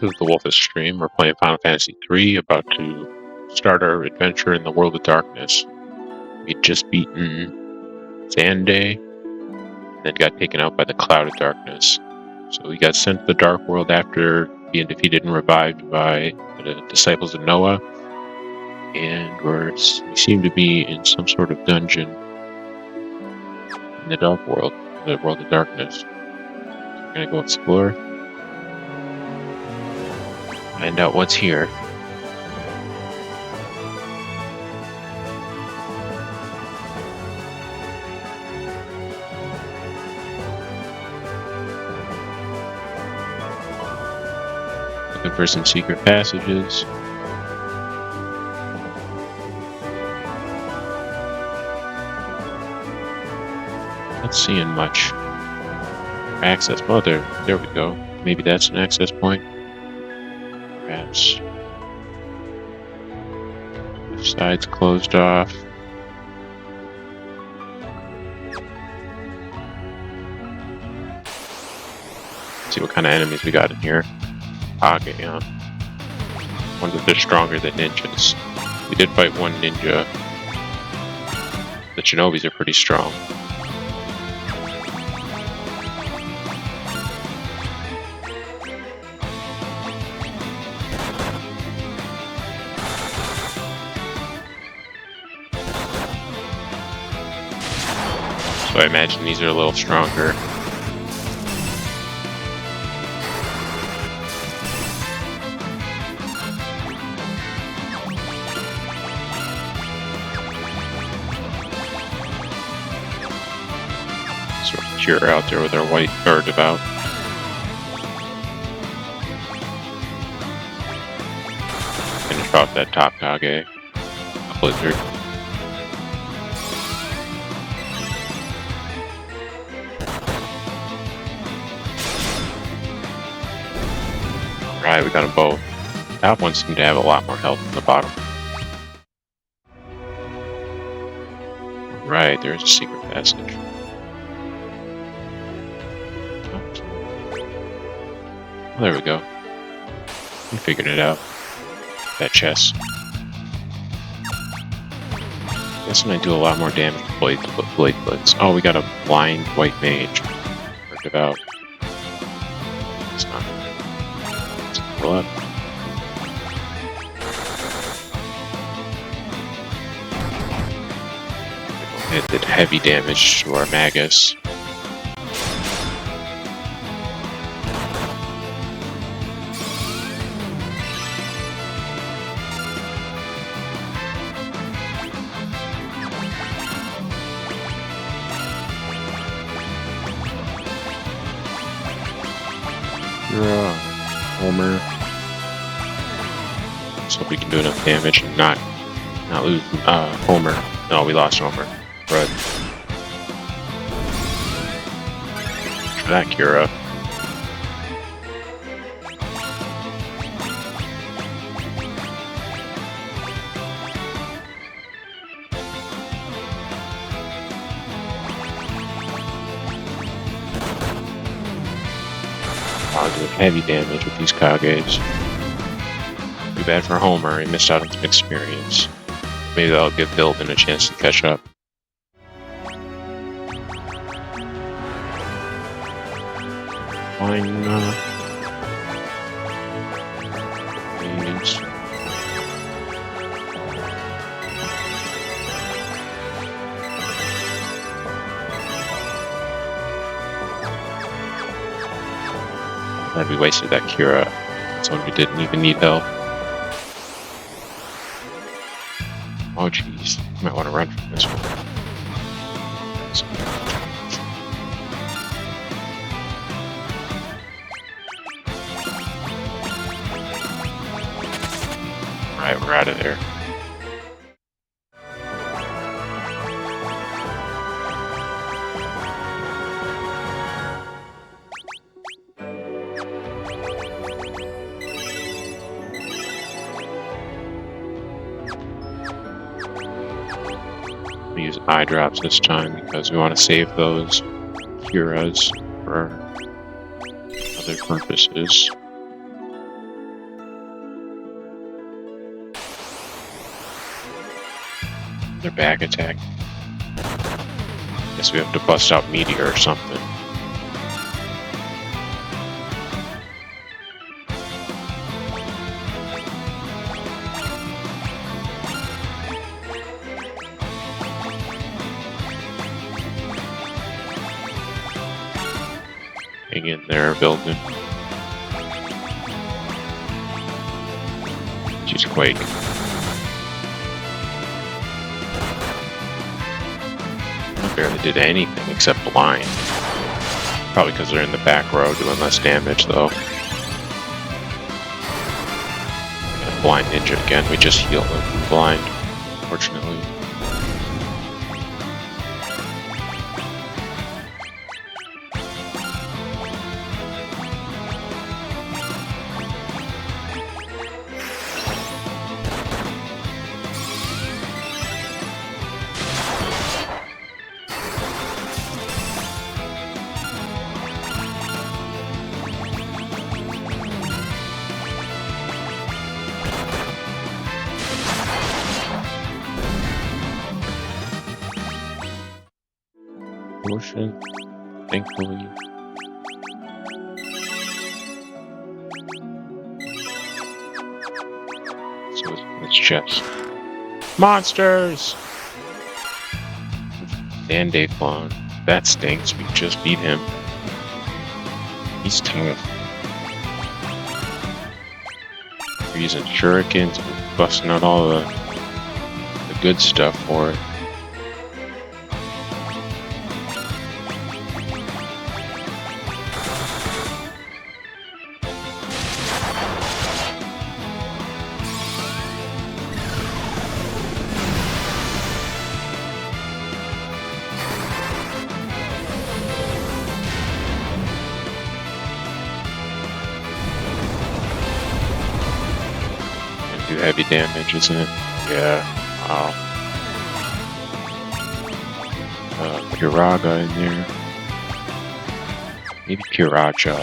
This is the Wolfish Stream. We're playing Final Fantasy III, about to start our adventure in the World of Darkness. We'd just beaten Xande, and then got taken out by the Cloud of Darkness. So we got sent to the Dark World after being defeated and revived by the Disciples of Noah. And we seem to be in some sort of dungeon in the Dark World, the World of Darkness. So we're going to go explore. Find out what's here. Looking for some secret passages. Not seeing much. Access. Oh, there we go. Maybe that's an access point. Perhaps. The side's closed off. Let's see what kind of enemies we got in here. Kage, yeah. Wonder if they're stronger than ninjas. We did fight one ninja. The Shinobis are pretty strong. So I imagine these are a little stronger. Sort of Cure out there with our white guard about. Finish off that top Kage. A blizzard. Alright, we got them both. Top one seemed to have a lot more health than the bottom. Right, there's a secret passage. Oh, there we go. We figured it out. That chest. Guessing I do a lot more damage with Blade Blitz. Oh, we got a blind white mage. Worked it out. It's not. Pull up. It did heavy damage to our Magus. Homer. So we can do enough damage and not lose Homer. No, we lost Homer. But for that Kira. Positive heavy damage with these Kages. Too bad for Homer, he missed out on some experience. Maybe that'll give Bilden a chance to catch up. Fine, glad we wasted that Kira. Someone who didn't even need help. Oh jeez, might want to run from this one. Alright, we're out of there. Use eye drops this time because we want to save those Kiras for other purposes. Their back attack. Guess we have to bust out Meteor or something. Hang in there, building. Just Quake. I barely did anything except blind. Probably because they're in the back row doing less damage, though. And blind ninja again. We just healed them from blind, fortunately. Potion, thankfully. So it's chest. Monsters! Dandaflon. That stinks. We just beat him. He's tough. We're using shurikens, busting out all the good stuff for it. Do heavy damage, isn't it? Yeah. Wow. Kiraga in there. Maybe Kiracha.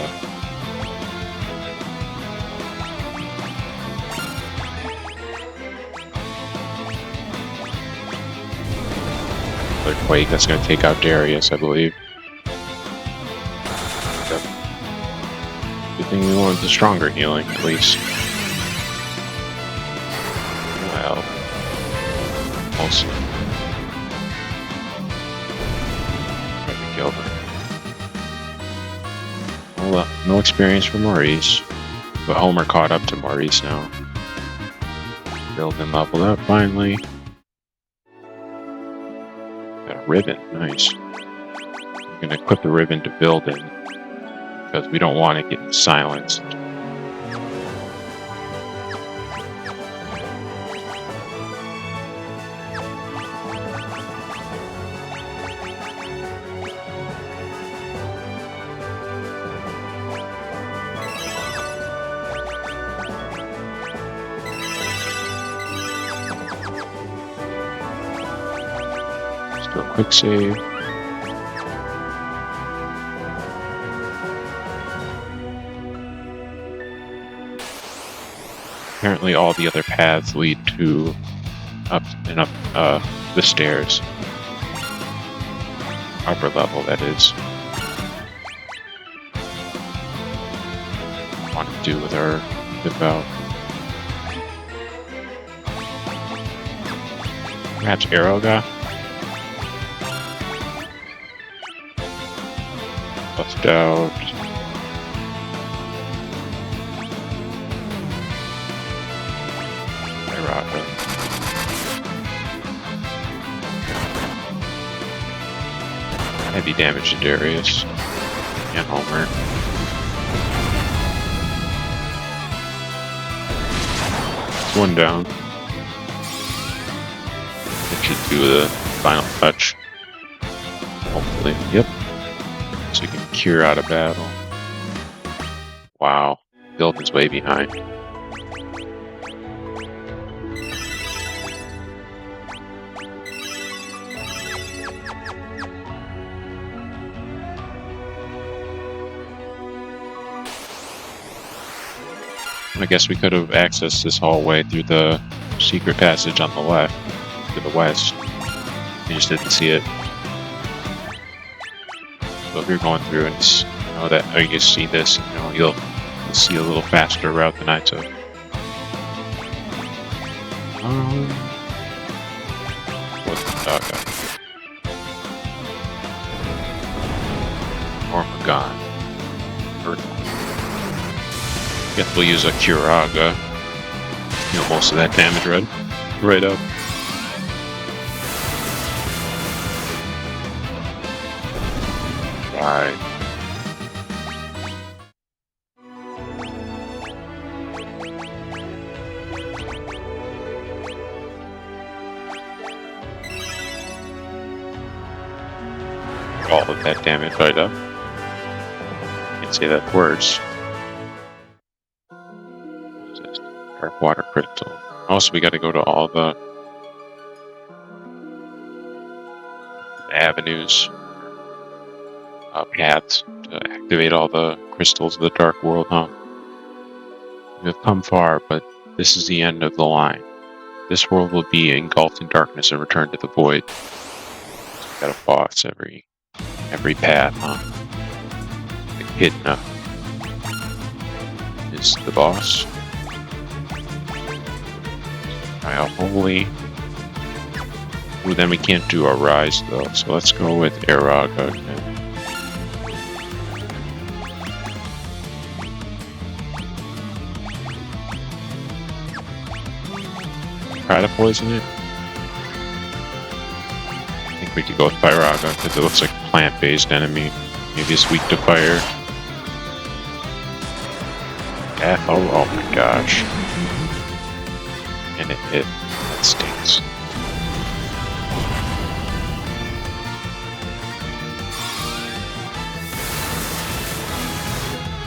Another Quake that's going to take out Darius, I believe. Yep. Good thing we wanted the stronger healing, at least. Well, also, right, we killed him. Well, no experience for Maurice, but Homer caught up to Maurice now. Build him leveled up finally. Got a ribbon, nice. I'm gonna equip the ribbon to build it because we don't want it getting silenced. Do a quick save. Apparently all the other paths lead to up and up the stairs. Upper level, that is. Want to do with our devout. Perhaps Aeroga? Bust out. Iraka. Heavy damage to Darius and Homer. It's one down. It should do the final touch. Hopefully. Yep. So you can cure out of battle. Wow. Build is way behind. I guess we could have accessed this hallway through the secret passage on the left, to the west. You just didn't see it. So if you're going through and you know that, or you see this, you know, you'll see a little faster route than I took. What's the Saga? Ormagon. Guess we'll use a Curaga. You know, most of that damage right up. Right. All of that damage right up. Can't say that words. What is this? Dark water crystal. Also, we got to go to all the avenues, paths to activate all the crystals of the dark world, huh? We've come far, but this is the end of the line. This world will be engulfed in darkness and return to the void. So we got a boss every path, huh? Echidna is the boss. Holy. Well, then we can't do a rise though, so let's go with Eraga again. Try to poison it. I think we could go with Firaga because it looks like a plant-based enemy. Maybe it's weak to fire. Oh my gosh. And it hit. That stinks.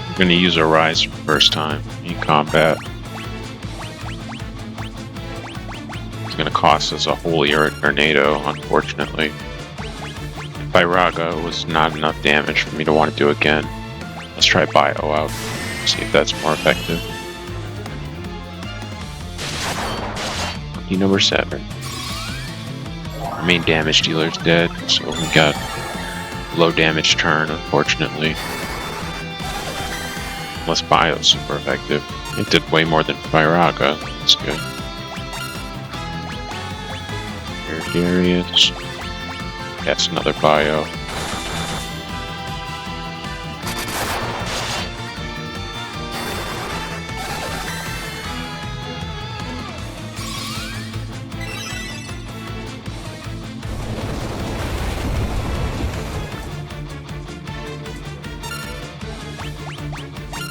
I'm gonna use a rise for the first time in combat. It's gonna cost us a holy tornado, unfortunately. Firaga was not enough damage for me to want to do again. Let's try Bio out. See if that's more effective. Lucky number 7. Our main damage dealer's dead, so we got low damage turn, unfortunately. Unless Bio's super effective. It did way more than Firaga. That's good. Here, Darius. That's another Bio.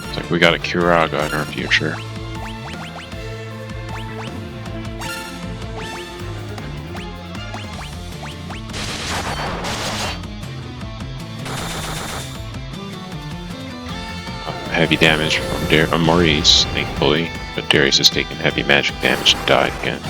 Looks like we got a Curaga in our future. Heavy damage from Maurice, thankfully, but Darius has taken heavy magic damage and died again.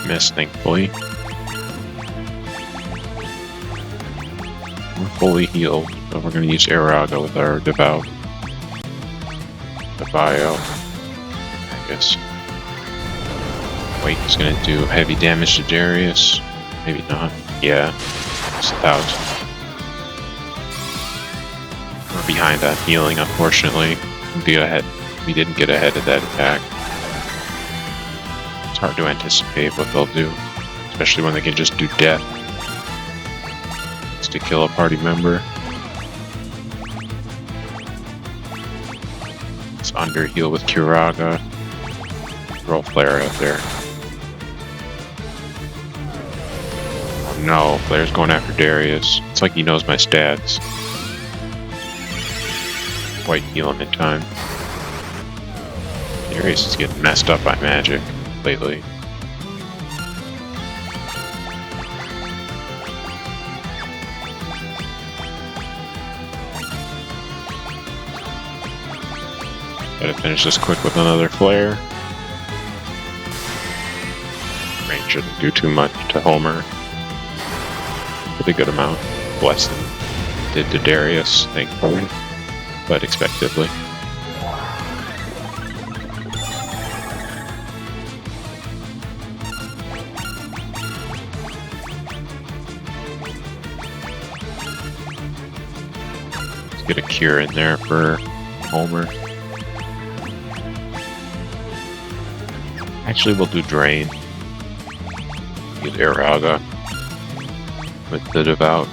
Miss, thankfully. We're fully healed, but we're going to use Eraga with our Devout. The Bio, I guess. Wait, he's going to do heavy damage to Darius. Maybe not. Yeah, it's 1,000. We're behind on healing, unfortunately. We didn't get ahead of that attack. It's hard to anticipate what they'll do, especially when they can just do death. Just to kill a party member. Let's under heal with Curaga. Throw Flare out there. Oh no, Flare's going after Darius. It's like he knows my stats. Quite heal him in time. Darius is getting messed up by magic lately. Gotta finish this quick with another flare. Range shouldn't do too much to Homer. Did a good amount. Blessing did to Darius, thankfully, but expectedly. Let's get a cure in there for Homer. Actually, we'll do Drain. Use Airaga with the Devout.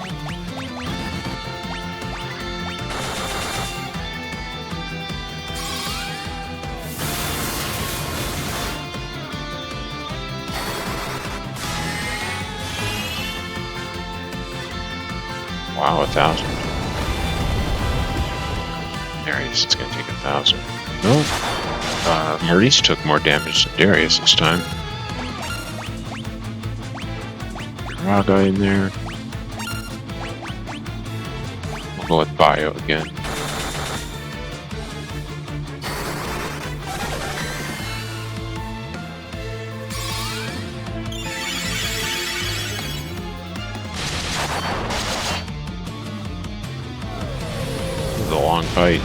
Wow, 1,000. Darius is gonna take 1,000. No. Maurice took more damage than Darius this time. Raga in there. We'll go with Bio again. This is a long fight.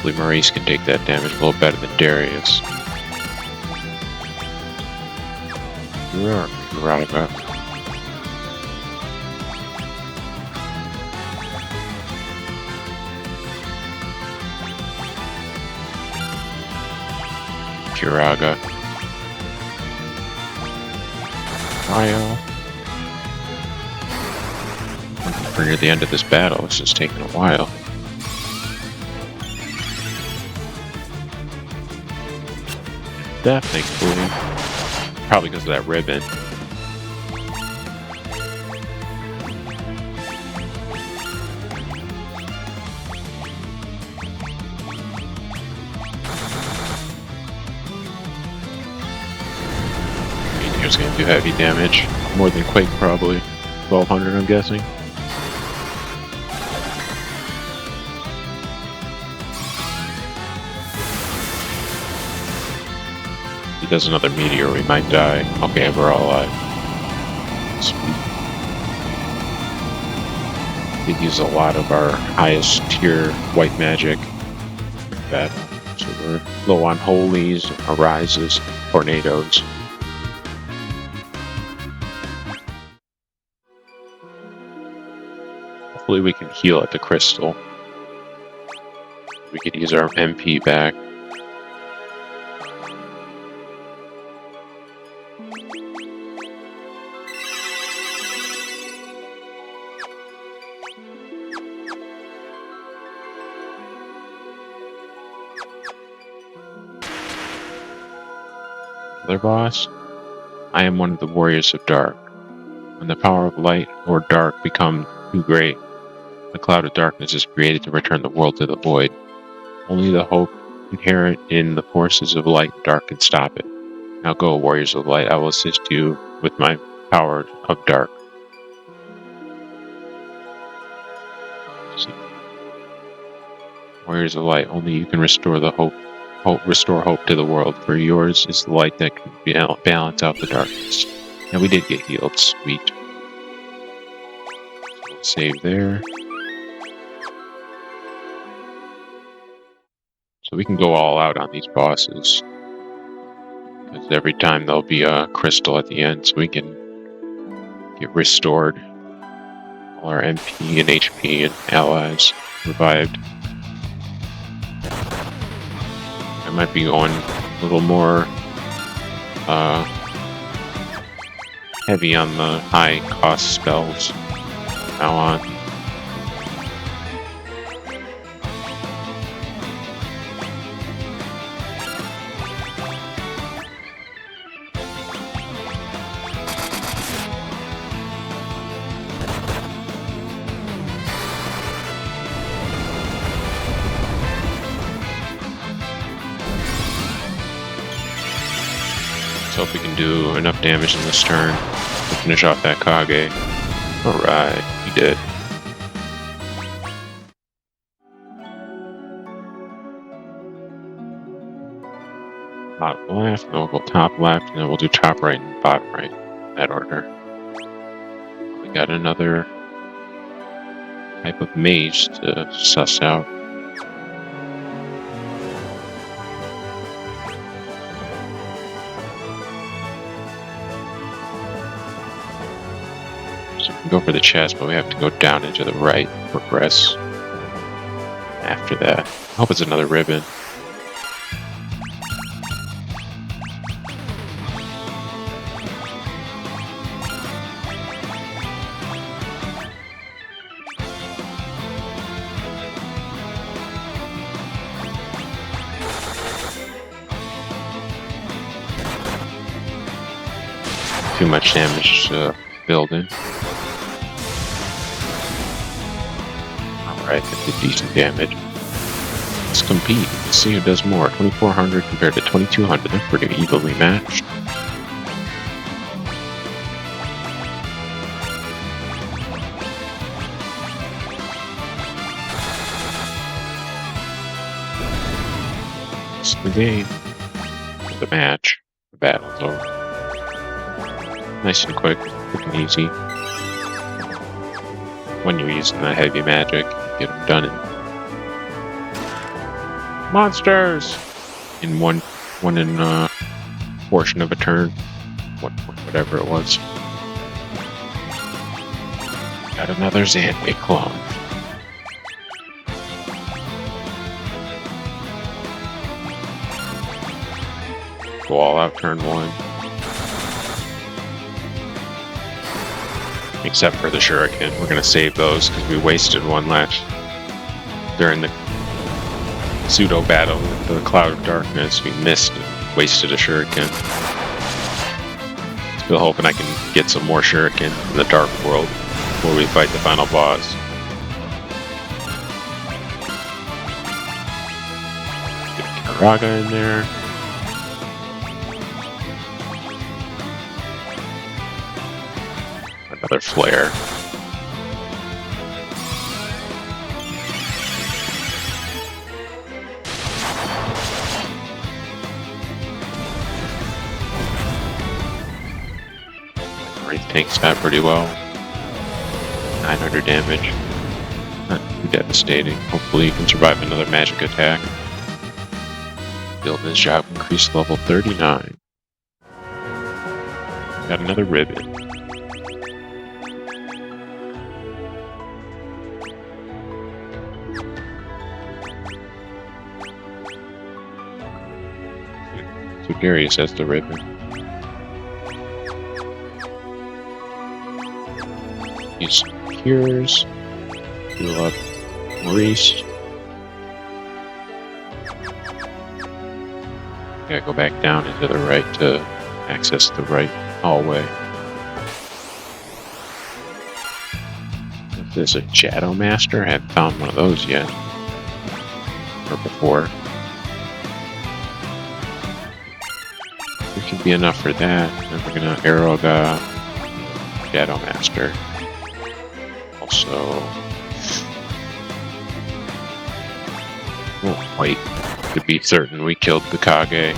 Hopefully Maurice can take that damage a little better than Darius. Raga. Curaga. Bio. We're near the end of this battle. It's just taking a while. Death, thankfully. Probably because of that ribbon. Meteor's gonna do heavy damage. More than Quake, probably. 1,200, I'm guessing. If he does another meteor, we might die. Okay, we're all alive. Sweet. We use a lot of our highest tier white magic. Bad. So we're low on holies, arises, tornadoes. Hopefully we can heal at the crystal. We could use our MP back. Other boss? I am one of the warriors of dark. When the power of light or dark become too great, the cloud of darkness is created to return the world to the void. Only the hope inherent in the forces of light and dark can stop it. Now go, warriors of light, I will assist you with my power of dark. See. Warriors of light, only you can restore the hope. Restore hope to the world, for yours is the light that can balance out the darkness. Now we did get healed, sweet. So save there. So we can go all out on these bosses. Because every time there'll be a crystal at the end, so we can get restored. All our MP and HP and allies revived. I might be going a little more heavy on the high cost spells from now on. Let's hope we can do enough damage in this turn to finish off that Kage. Alright, we did. Bottom left, then we'll go top left, and then we'll do top right and bottom right. That order. We got another type of maze to suss out. So we can go for the chest, but we have to go down and to the right, progress after that. I hope it's another ribbon. Too much damage to build in. Alright, that did decent damage. Let's compete. Let's see who does more. 2400 compared to 2200. They're pretty evenly matched. It's the game. The match. The battle's over. Nice and quick and easy. When you're using that heavy magic, get them done in monsters in one portion of a turn, whatever it was. Got another Xande clone. Go all out turn one. Except for the shuriken. We're going to save those because we wasted one last during the pseudo battle with the Cloud of Darkness. We missed and wasted a shuriken. Still hoping I can get some more shuriken in the Dark World before we fight the final boss. Get Karaga in there. Another flare. Wraith tanks that pretty well. 900 damage. Not too devastating. Hopefully you can survive another magic attack. Build this job increased to level 39. Got another ribbon. So Darius has the ribbon. Use cures. Heal up Maurice. Gotta go back down into the right to access the right hallway. If there's a Shadow Master, I haven't found one of those yet. Or before. Should be enough for that. Then we're gonna arrow the Shadow Master. Also, oh wait, to be certain we killed the Kage.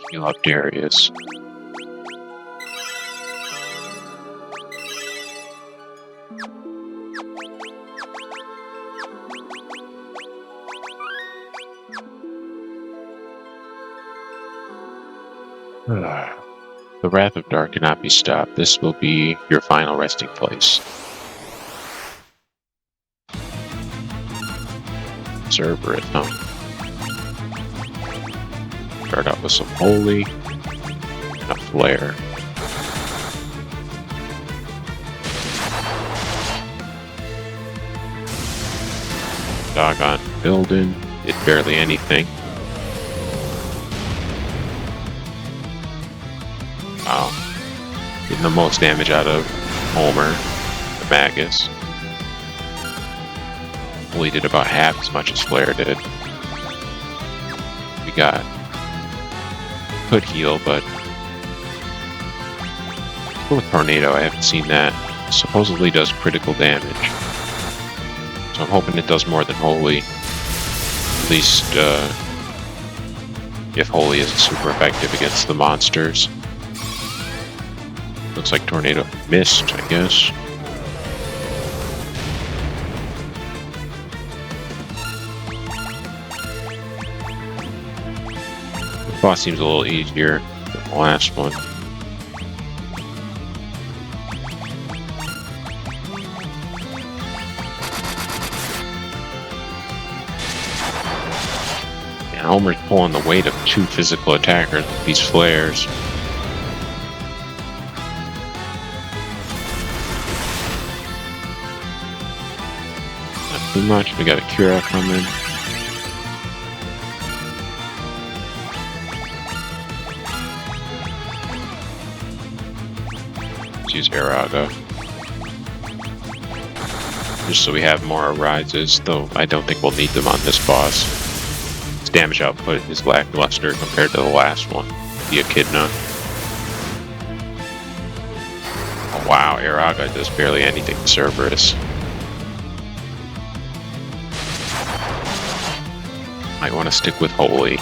Heal up Darius. The Wrath of Dark cannot be stopped. This will be your final resting place. Cerberus, huh? Start out with some holy and a flare. Doggone building, did barely anything. Getting the most damage out of Homer, the Magus. Only did about half as much as Flare did. We got... could heal, but... let's go with Tornado, I haven't seen that. Supposedly does critical damage. So I'm hoping it does more than Holy. At least, if Holy isn't super effective against the monsters. Looks like Tornado missed, I guess. The boss seems a little easier than the last one. Yeah, Homer's pulling the weight of 2 physical attackers with these flares. Too much. We got a Cura coming. Let's use Airaga. Just so we have more arises, though I don't think we'll need them on this boss. His damage output is lackluster compared to the last one, the Echidna. Oh wow, Airaga does barely anything to Cerberus. Might want to stick with Holy.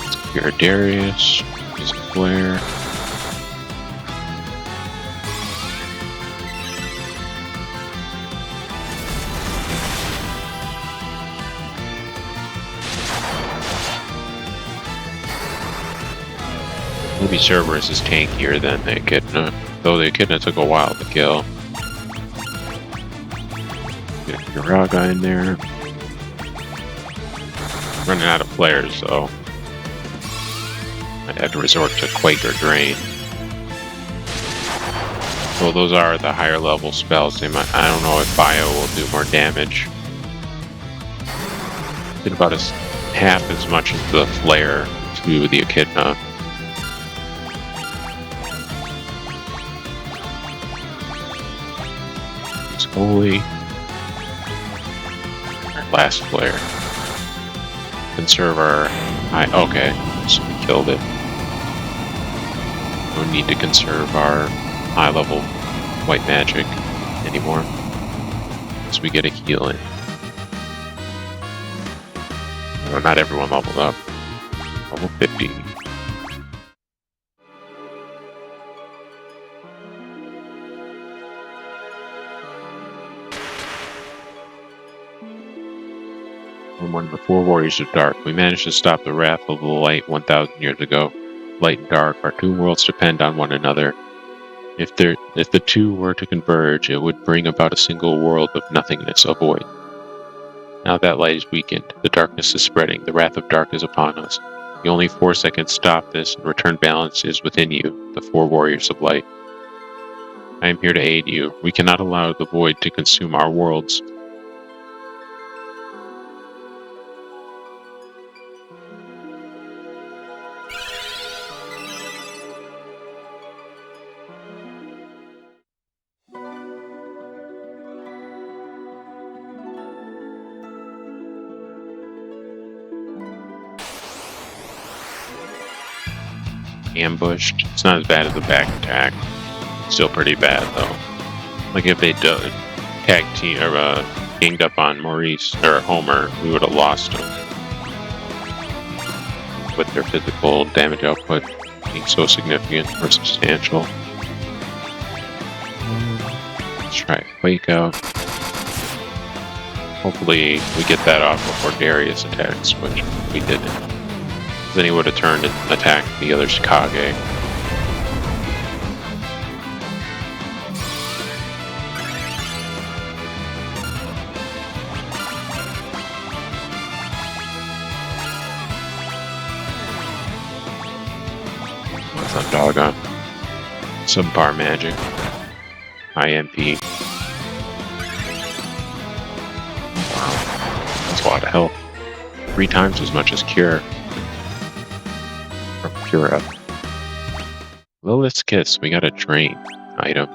Let's cure Darius. Use a Flare. Maybe Cerberus is tankier than the Echidna, though the Echidna took a while to kill. Get a Airaga in there. Running out of flares, so I'd have to resort to Quake or Drain. So those are the higher level spells. They might, I don't know if Bio will do more damage. Did about half as much as the Flare to the Echidna. It's Holy. Last Flare. Conserve our high. Okay, so we killed it. No need to conserve our high level white magic anymore. So we get a healing. No, not everyone leveled up. Level 50. One of the 4 Warriors of Dark. We managed to stop the wrath of the light 1,000 years ago. Light and dark, our 2 worlds depend on one another. If the 2 were to converge, it would bring about a single world of nothingness, a void. Now that light is weakened, the darkness is spreading, the wrath of dark is upon us. The only force that can stop this and return balance is within you, the 4 Warriors of Light. I am here to aid you. We cannot allow the void to consume our worlds. Ambushed. It's not as bad as the back attack. Still pretty bad though. Like if they tag team or ganged up on Maurice or Homer, we would have lost them. With their physical damage output being so significant or substantial. Let's try Quake out. Hopefully we get that off before Darius attacks, which we didn't. Then he would have turned and attacked the other Kage. What's on Doggone? Subpar magic. High MP. Wow. That's a lot of health. 3 times as much as Cure. Cura. Lilith's Kiss. We got a drain item.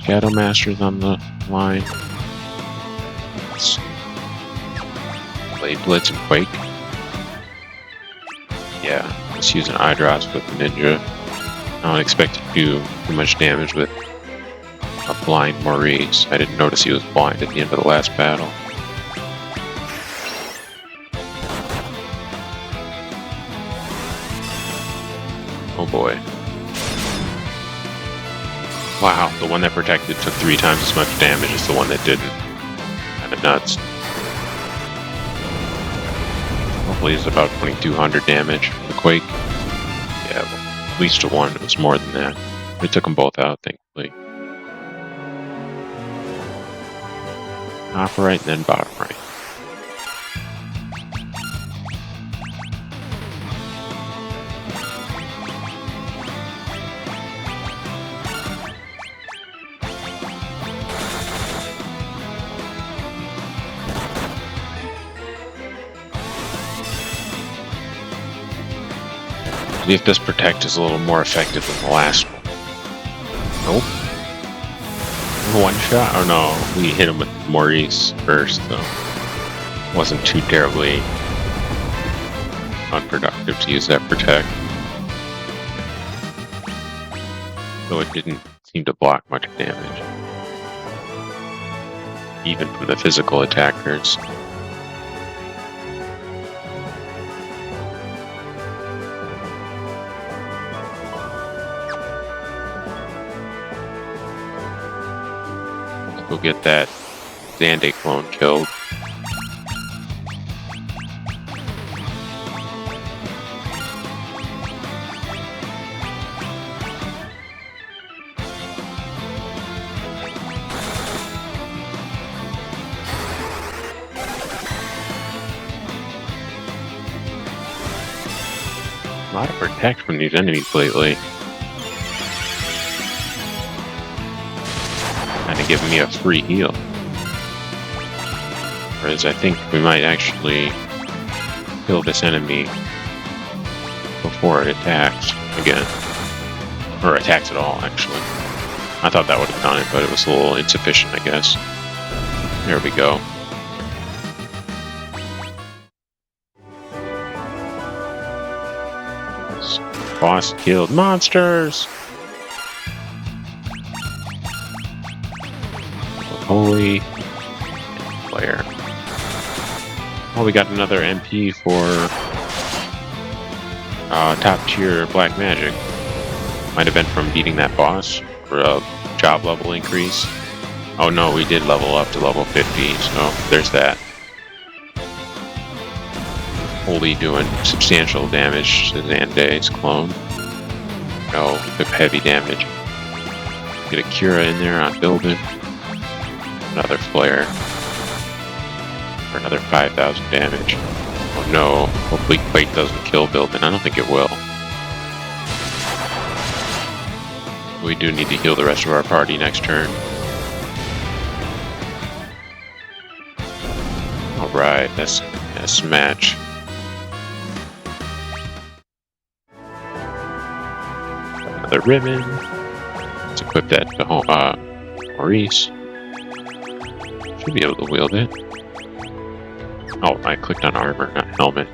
Shadow Masters on the line. Blade Blitz and Quake. Yeah, just using eye drops with the ninja. I don't expect to do too much damage with a blind Maurice. I didn't notice he was blind at the end of the last battle. Oh boy. Wow, the one that protected took 3 times as much damage as the one that didn't. Kinda nuts. Hopefully it's about 2200 damage from the Quake. Yeah, well, at least to one, it was more than that. We took them both out, thankfully. Top right and then bottom right. See if this protect is a little more effective than the last one. Nope. One shot? Oh no, we hit him with Maurice first, though. Wasn't too terribly unproductive to use that protect. Though it didn't seem to block much damage. Even from the physical attackers. Go get that Xande clone killed. A lot of protect from these enemies lately. Kind of giving me a free heal. Whereas I think we might actually kill this enemy before it attacks again. Or attacks at all, actually. I thought that would have done it, but it was a little insufficient, I guess. There we go. Boss killed monsters! Holy player. Oh, we got another MP for top tier black magic. Might have been from beating that boss for a job level increase. Oh no, we did level up to level 50, so there's that. Holy doing substantial damage to Xande's clone. Oh, took heavy damage. Get a Cura in there on building. Another flare for another 5,000 damage. Oh no, hopefully Quake doesn't kill Building. I don't think it will. We do need to heal the rest of our party next turn. Alright, that's a match. Another ribbon. Let's equip that to Maurice. Should be able to wield it. Oh, I clicked on armor, not helmet.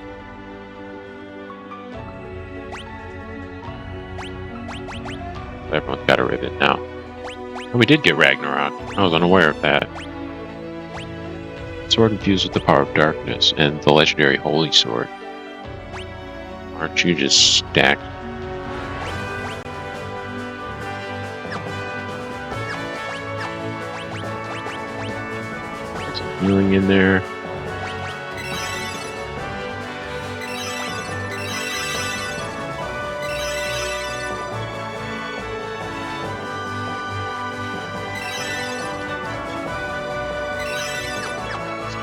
Everyone's got a ribbon now. Oh, we did get Ragnarok. I was unaware of that. Sword infused with the power of darkness and the legendary Holy Sword. Aren't you just stacked? There's some healing in there.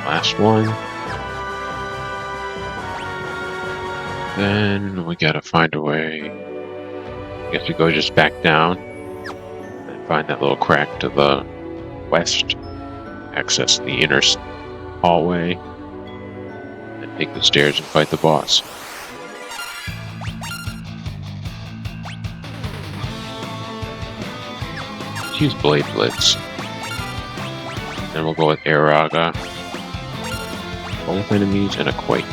Last one. Then we gotta find a way. I guess we go just back down and find that little crack to the west. Access the inner hallway. And take the stairs and fight the boss. Let's use Blade Blitz. Then we'll go with Airaga. Both enemies and a Quake.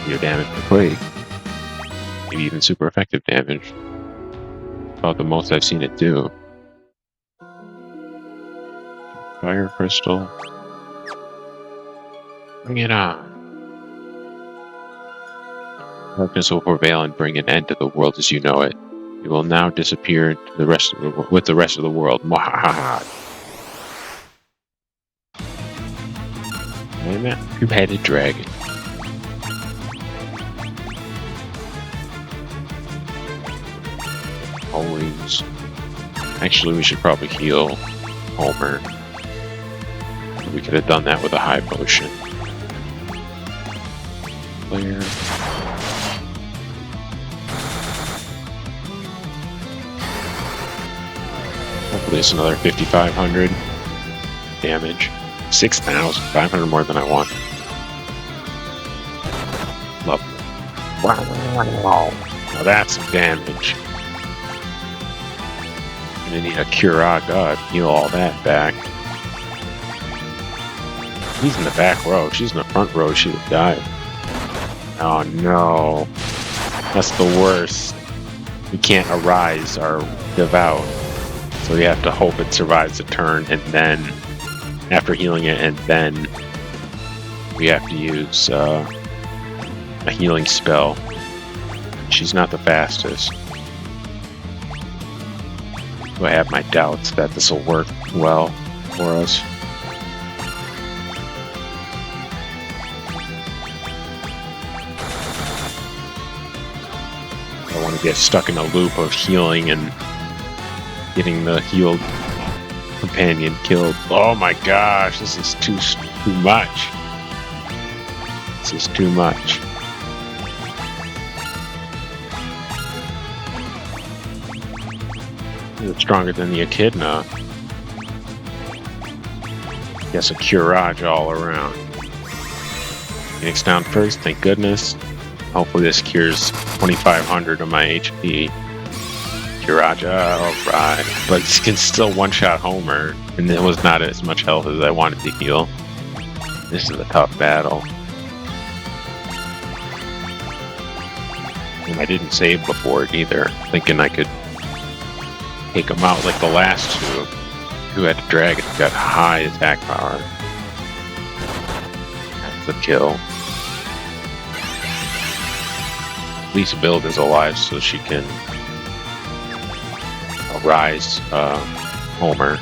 Your damage per Quake. Maybe even super effective damage. About the most I've seen it do. Fire Crystal. Bring it on. Darkness will prevail and bring an end to the world as you know it. It will now disappear to the rest of with the rest of the world. Mwahaha. I'm a two-headed dragon. Always. Actually, we should probably heal Homer. We could have done that with a high potion. Clear. Hopefully it's another 5,500 damage. 6,500 more than I want. Lovely. Wow. Now that's some damage. Gonna need a Curaga to heal all that back. He's in the back row. She's in the front row. She would die. Oh no. That's the worst. We can't arise our devout. So we have to hope it survives a turn, and then after healing it, and then we have to use a healing spell. She's not the fastest. So I have my doubts that this will work well for us. I don't want to get stuck in a loop of healing and getting the healed companion killed. Oh my gosh, this is too much. This is too much. It's stronger than the Echidna. Guess a Curage all around. Phoenix down first, thank goodness. Hopefully this cures 2,500 of my HP. Curaja, alright. But it can still one-shot Homer, and it was not as much health as I wanted to heal. This is a tough battle. And I didn't save before it either, thinking I could take them out like the last two, who had a dragon who got high attack power. That's the kill. Lisa Build is alive so she can rise Homer.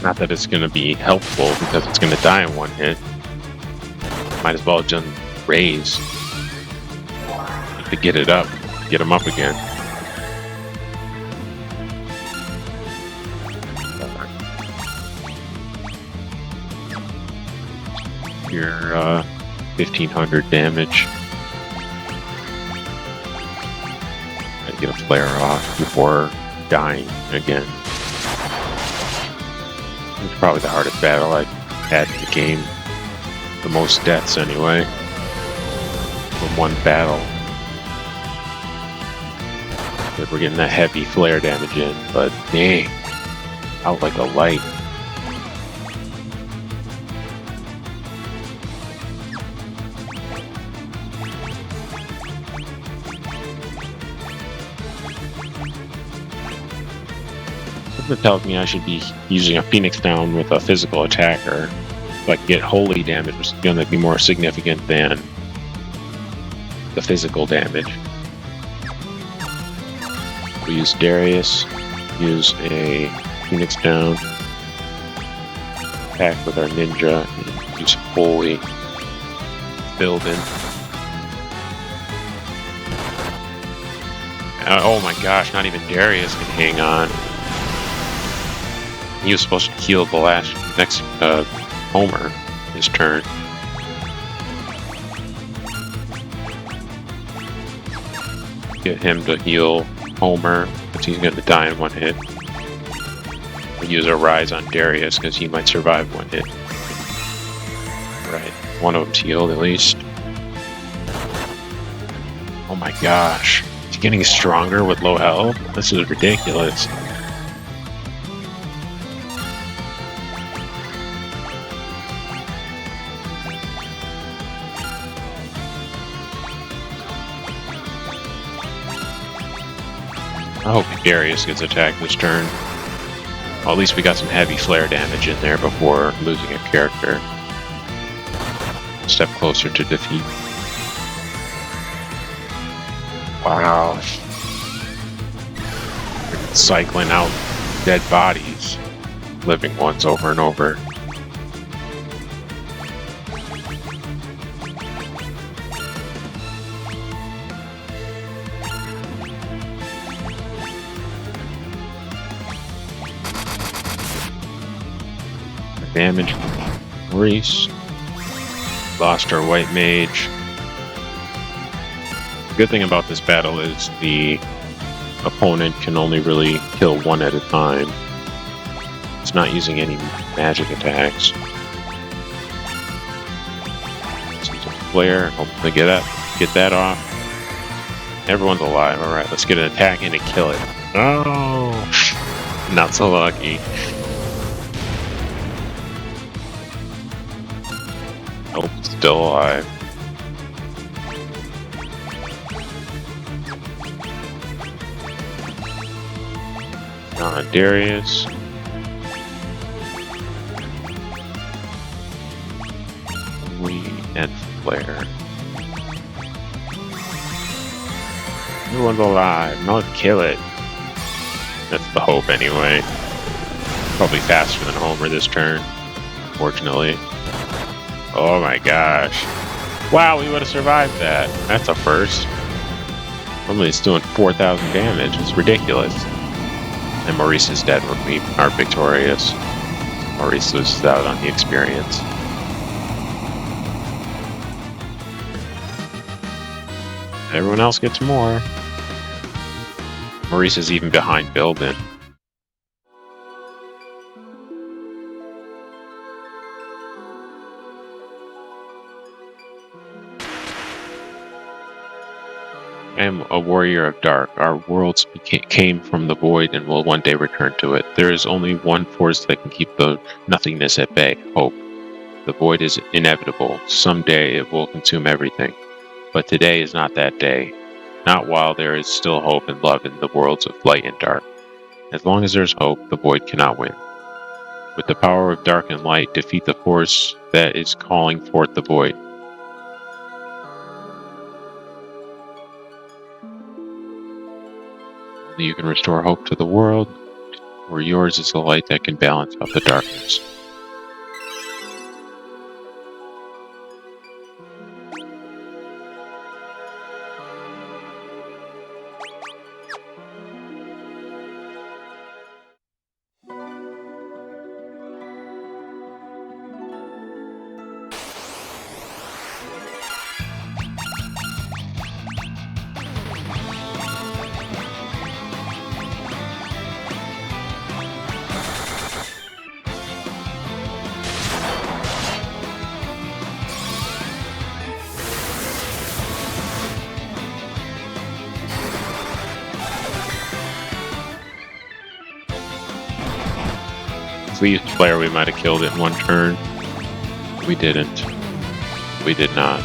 Not that it's going to be helpful because it's going to die in one hit. Might as well just raise to get it up, get him up again. Your 1,500 damage. I get a flare off before dying again. It's probably the hardest battle I've had in the game. The most deaths anyway. From one battle. We're getting that heavy flare damage in, but dang. Out like a light. It tells me I should be using a Phoenix down with a physical attacker. So I can get holy damage, which is going to be more significant than the physical damage. We use Darius, use a Phoenix down, attack with our ninja and use fully building. Oh my gosh, not even Darius can hang on. He was supposed to heal the next Homer his turn. Get him to heal Homer, because he's going to die in one hit. We'll use a Rise on Darius, because he might survive one hit. Right, one of them's healed at least. Oh my gosh. He's getting stronger with low health? This is ridiculous. I hope Darius gets attacked this turn. Well, at least we got some heavy flare damage in there before losing a character. A step closer to defeat. Wow. Cycling out dead bodies. Living ones over and over. Damage. Maurice. Lost our white mage. The good thing about this battle is the opponent can only really kill one at a time. It's not using any magic attacks. Let's use a flare. Hopefully get that off. Everyone's alive. Alright, let's get an attack in and kill it. Oh! Not so lucky. Nope, still alive. Darius. And flare. Everyone's alive. Now let's kill it. That's the hope anyway. Probably faster than Homer this turn, unfortunately. Oh my gosh. Wow, we would have survived that. That's a first. Normally it's doing 4,000 damage. It's ridiculous. And Maurice is dead when we are victorious. Maurice loses out on the experience. Everyone else gets more. Maurice is even behind Buildin. I am a warrior of dark. Our worlds came from the void and will one day return to it. There is only one force that can keep the nothingness at bay: hope. The void is inevitable. Someday it will consume everything. But today is not that day. Not while there is still hope and love in the worlds of light and dark. As long as there's hope, the void cannot win. With the power of dark and light, defeat the force that is calling forth the void. Only you can restore hope to the world, for yours is the light that can balance out the darkness. If we used Flare, we might have killed it in one turn. We didn't. We did not.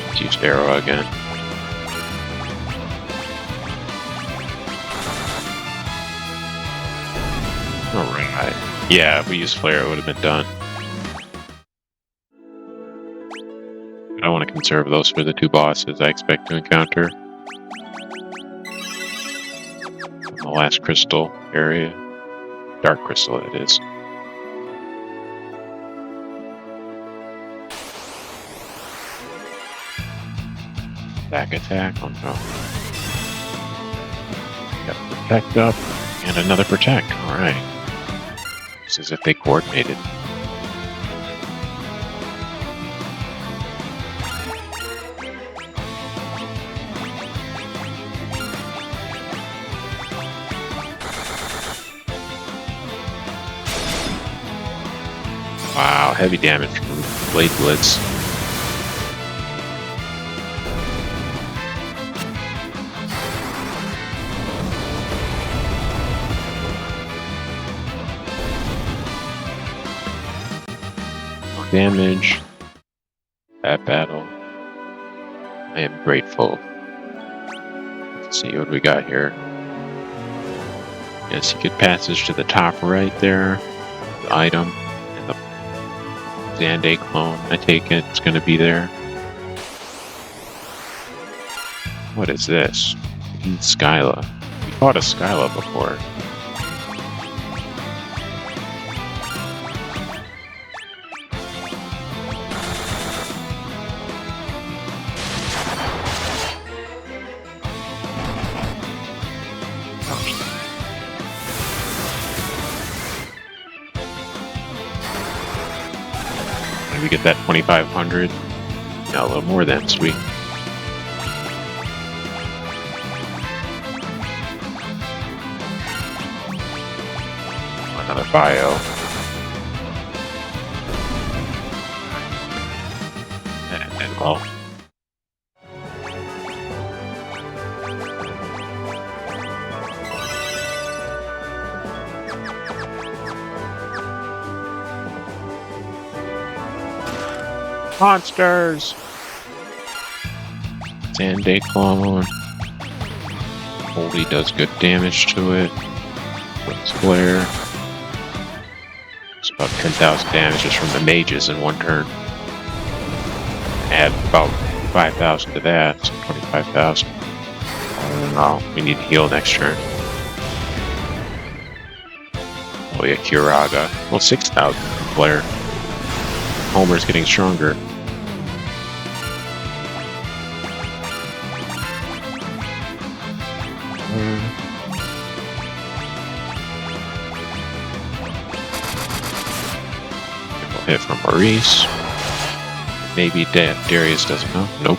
Let's use Arrow again. Alright. Yeah, if we used Flare, it would have been done. I want to conserve those for the two bosses I expect to encounter. last crystal area. Dark crystal, it is. Back attack. Oh no. Got protect up. And another protect. Alright. It's as if they coordinated. Wow, heavy damage from Blade Blitz. No damage. That battle. I am grateful. Let's see what we got here. Yeah, secret passage to the top right there. The item. Zande clone, I take it. It's going to be there. What is this? Skyla. We fought a Skyla before. We get that 2,500. Yeah, a little more than sweet. Another bio. And well. Monsters! Zande clone. Holy does good damage to it. Wings flare. It's about 10,000 damage just from the mages in one turn. Add about 5,000 to that, so 25,000. Oh, we need to heal next turn. Oh yeah, Kiraga. Well, 6,000 flare. Homer's getting stronger. Hit from Maurice. Maybe Darius doesn't know. Nope.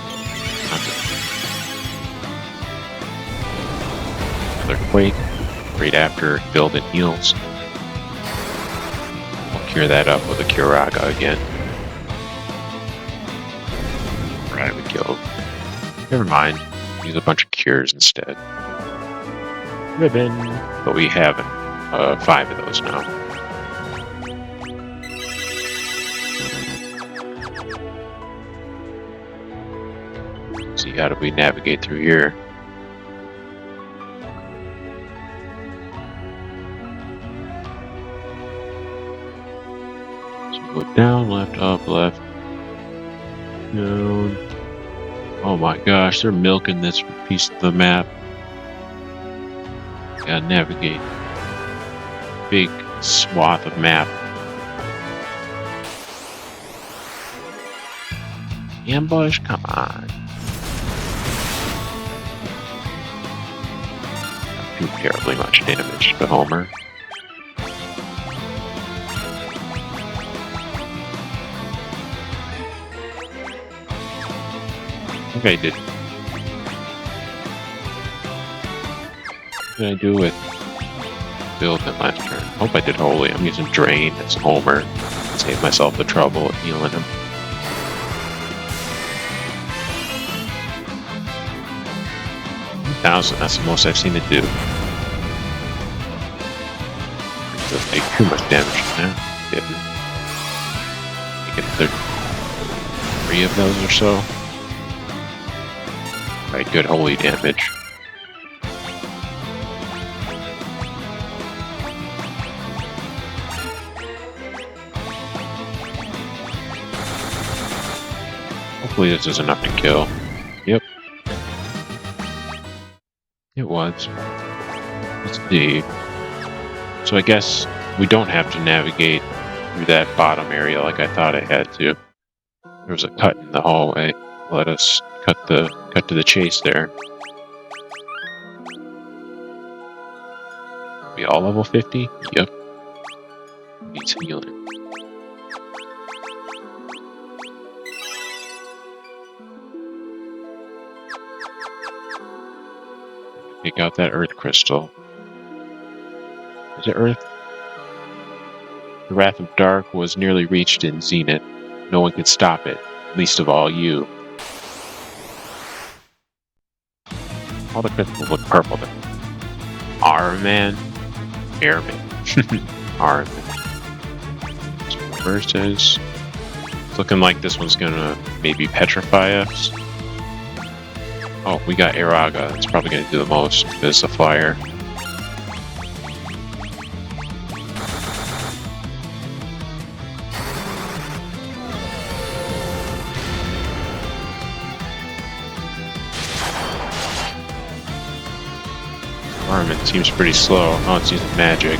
Another Quake. Right after build and heals. We'll cure that up with a Kiraga again. Right, we killed. Never mind. Use a bunch of cures instead. Ribbon. But we have 5 of those now. See, how do we navigate through here? So go down, left, up, left, down. Oh my gosh, they're milking this piece of the map. Gotta navigate. Big swath of map. Ambush? Come on. Not too terribly much damage to Homer. I think I did. What did I do with build that last turn? Hope I did Holy. I'm using Drain as Homer. Save myself the trouble of healing him. That's the most I've seen it do. It doesn't take too much damage from that. Didn't. You get another 3 of those or so. Right, good holy damage. Hopefully this is enough to kill. Yep. It was. Let's see. So I guess we don't have to navigate through that bottom area like I thought I had to. There was a cut in the hallway. Let us cut to the chase there. We all level 50? Yep. Needs healing. Take out that earth crystal. Is it earth? The Wrath of Dark was nearly reached in Zenith. No one could stop it, least of all you. All the crystals look purple there. Airman? Airman. So versus... It's looking like this one's gonna maybe petrify us. Oh, we got Airaga. That's probably gonna do the most. There's a flyer. Armament seems pretty slow. Oh, it's using magic.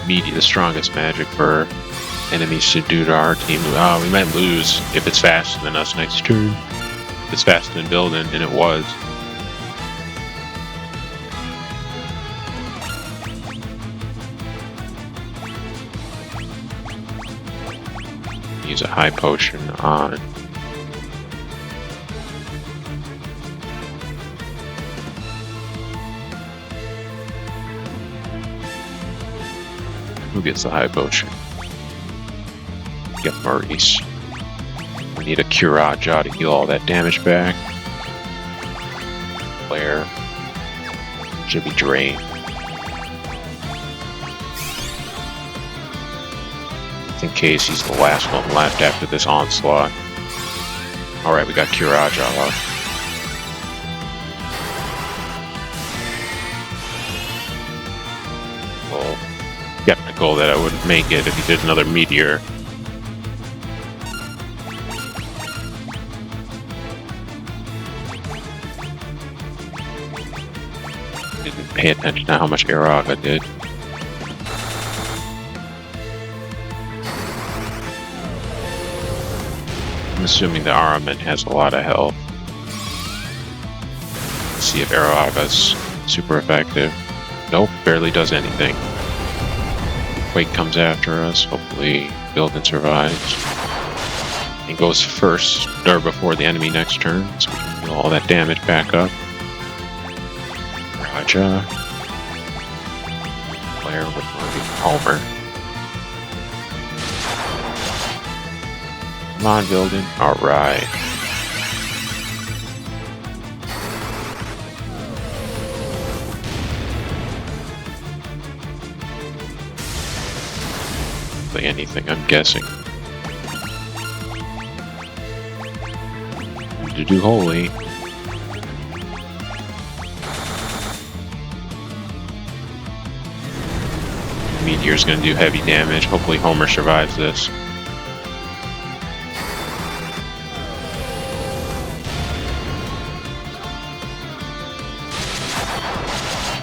The strongest magic for enemies to do to our team. Oh, we might lose if it's faster than us next turn. If it's faster than building, and it was. Use a high potion on. Who gets the high potion? Get Maurice. We need a Curaja to heal all that damage back. Claire should be drained. Just in case he's the last one left after this onslaught. Alright, we got Curaja up. Skeptical that I wouldn't make it if he did another meteor. Didn't pay attention to how much Airaga did. I'm assuming the Araman has a lot of health. Let's see if Airaga's super effective. Nope, barely does anything. Quake comes after us. Hopefully, Building survives. And goes first, or before the enemy next turn, so we can heal all that damage back up. Raja. Claire with Homer. Come on, Building. Alright. Anything, I'm guessing. To do holy. Meteor's gonna do heavy damage. Hopefully Homer survives this.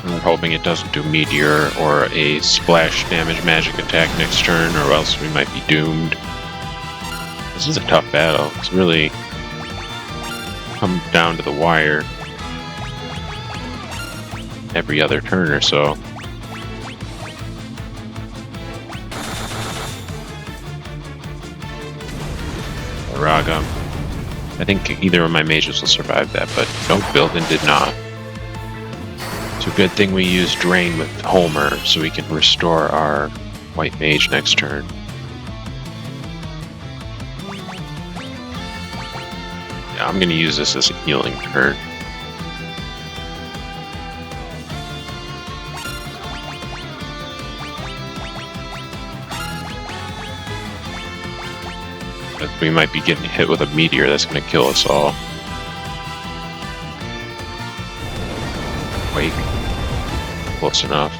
We're hoping it doesn't do meteor or a splash damage magic attack next turn, or else we might be doomed. This is a tough battle. It's really come down to the wire every other turn or so. Raga. I think either of my mages will survive that, but no, Building did not. It's a good thing we use Drain with Homer, so we can restore our white mage next turn. Yeah, I'm gonna use this as a healing turn. But we might be getting hit with a meteor that's gonna kill us all. Wake. Close enough.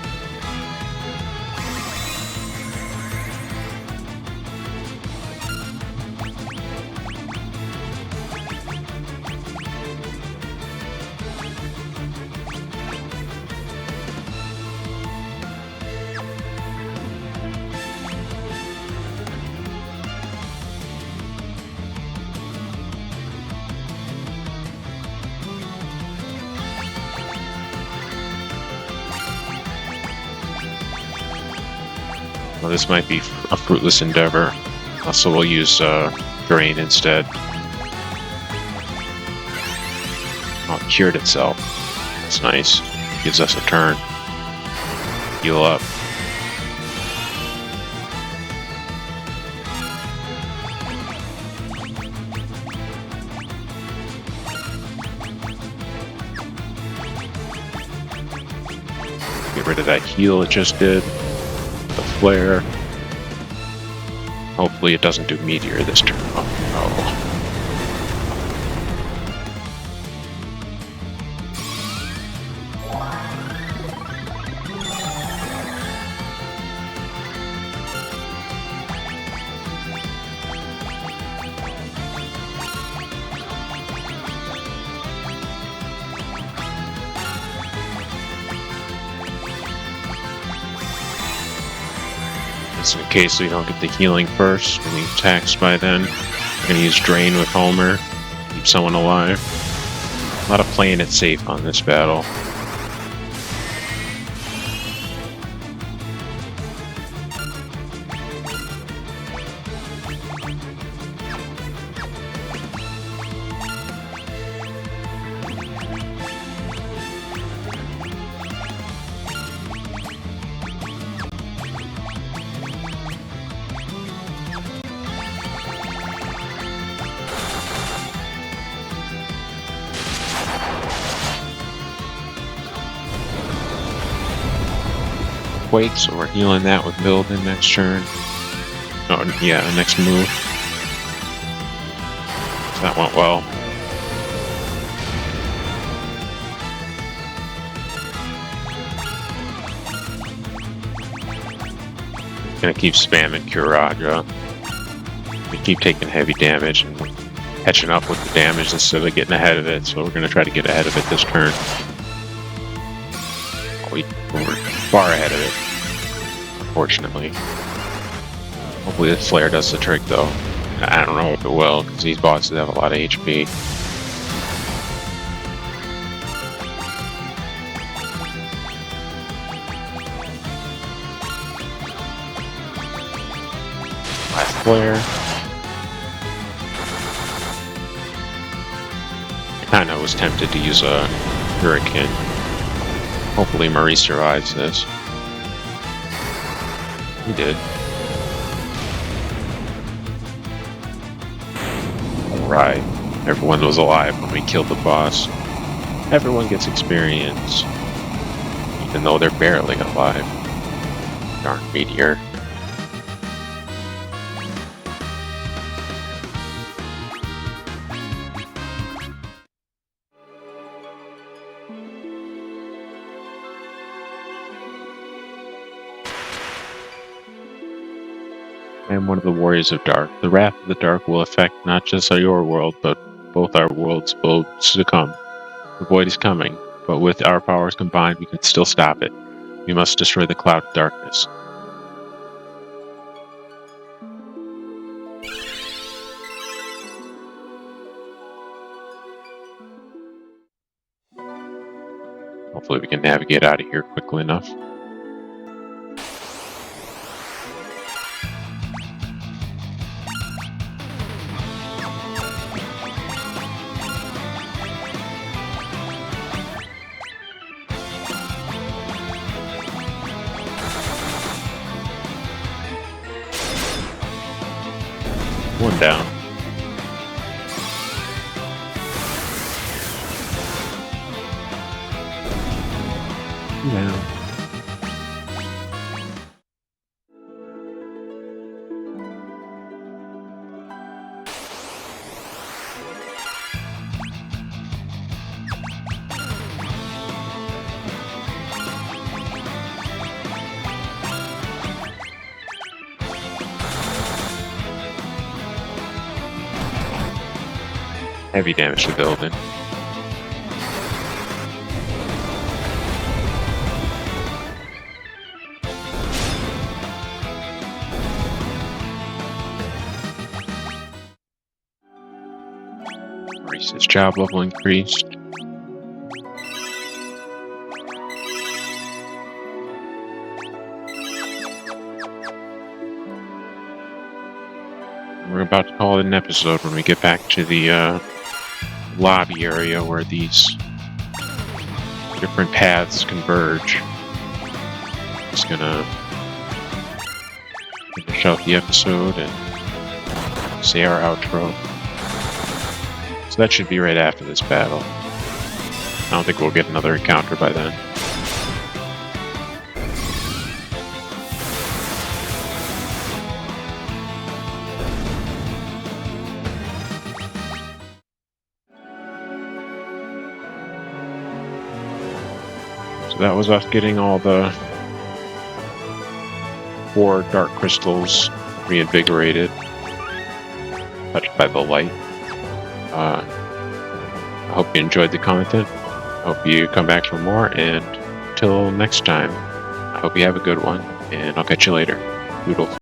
Well, this might be a fruitless endeavor. So we'll use Drain instead. Oh, it cured itself. That's nice. Gives us a turn. Heal up. Get rid of that heal it just did. The flare. Hopefully it doesn't do meteor this turn. Oh no. Just in case we don't get the healing first when he attacks by then. We're going to use Drain with Homer. Keep someone alive. A lot of playing it safe on this battle. Quake, so we're healing that with Building next turn. Oh, yeah, next move. So that went well. Gonna keep spamming Curaja. We keep taking heavy damage and catching up with the damage instead of getting ahead of it, so we're gonna try to get ahead of it this turn. We're far ahead of it, unfortunately. Hopefully the flare does the trick though. I don't know if it will, because these bosses have a lot of HP. Last flare. I kinda was tempted to use a Hurricane. Hopefully Murray survives this. He did. Alright. Everyone was alive when we killed the boss. Everyone gets experience. Even though they're barely alive. Darn meteor. I am one of the Warriors of Dark. The wrath of the Dark will affect not just your world, but both our worlds will succumb. The void is coming, but with our powers combined, we can still stop it. We must destroy the cloud of darkness. Hopefully we can navigate out of here quickly enough. One down. Down. Heavy damage to Building. Reese's job level increased. we're about to call it an episode when we get back to the lobby area where these different paths converge. Just gonna finish out the episode and say our outro. So that should be right after this battle. I don't think we'll get another encounter by then. So that was us getting all the 4 dark crystals reinvigorated, touched by the light. I hope you enjoyed the content. I hope you come back for more, and until next time, I hope you have a good one, and I'll catch you later. Doodle.